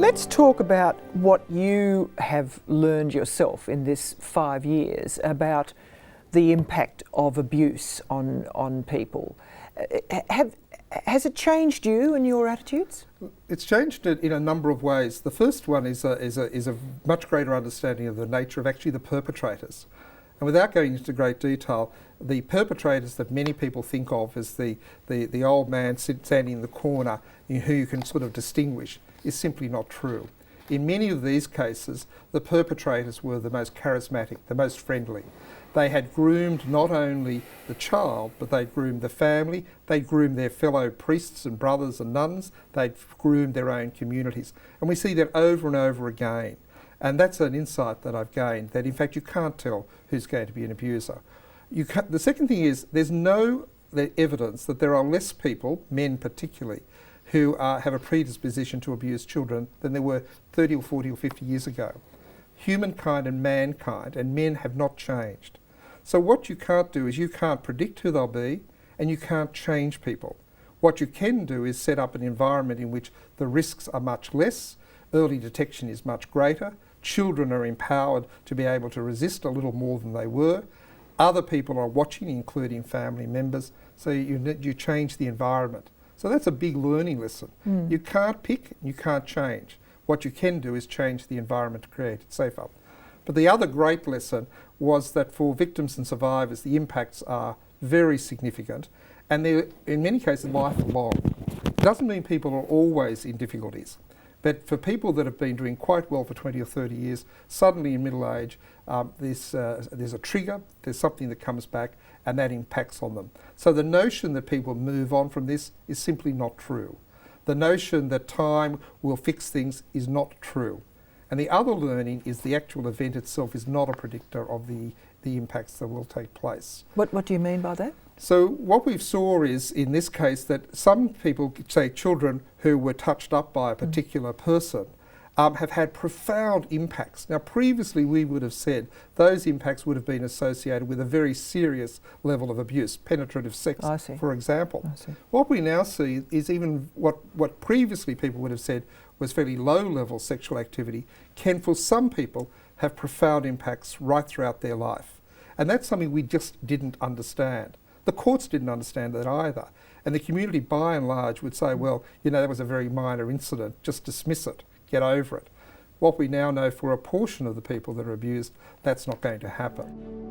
Let's talk about what you have learned yourself in this 5 years about the impact of abuse on people. Has it changed you and your attitudes? It's changed it in a number of ways. The first one is a much greater understanding of the nature of actually the perpetrators. And without going into great detail, the perpetrators that many people think of as the old man standing in the corner who you can sort of distinguish is simply not true. In many of these cases, the perpetrators were the most charismatic, the most friendly. They had groomed not only the child, but they'd groomed the family, they'd groomed their fellow priests and brothers and nuns, they'd groomed their own communities. And we see that over and over again. And that's an insight that I've gained, that in fact you can't tell who's going to be an abuser. The second thing is there's no evidence that there are less people, men particularly, who have a predisposition to abuse children than there were 30 or 40 or 50 years ago. Humankind and mankind and men have not changed. So what you can't do is you can't predict who they'll be and you can't change people. What you can do is set up an environment in which the risks are much less, early detection is much greater, children are empowered to be able to resist a little more than they were, other people are watching, including family members, so you change the environment. So that's a big learning lesson. You can't pick, you can't change. What you can do is change the environment to create it safer. But the other great lesson was that for victims and survivors, the impacts are very significant and they're in many cases lifelong. It doesn't mean people are always in difficulties, but for people that have been doing quite well for 20 or 30 years, suddenly in middle age, there's a trigger, there's something that comes back and that impacts on them. So the notion that people move on from this is simply not true. The notion that time will fix things is not true. And the other learning is the actual event itself is not a predictor of the impacts that will take place. What do you mean by that? So what we saw is, in this case, that some people, say children who were touched up by a particular person, have had profound impacts. Now previously we would have said those impacts would have been associated with a very serious level of abuse, penetrative sex, for example. What we now see is even what previously people would have said was fairly low-level sexual activity can for some people have profound impacts right throughout their life. And that's something we just didn't understand. The courts didn't understand that either. And the community by and large would say, well, that was a very minor incident, just dismiss it, get over it. What we now know for a portion of the people that are abused, that's not going to happen.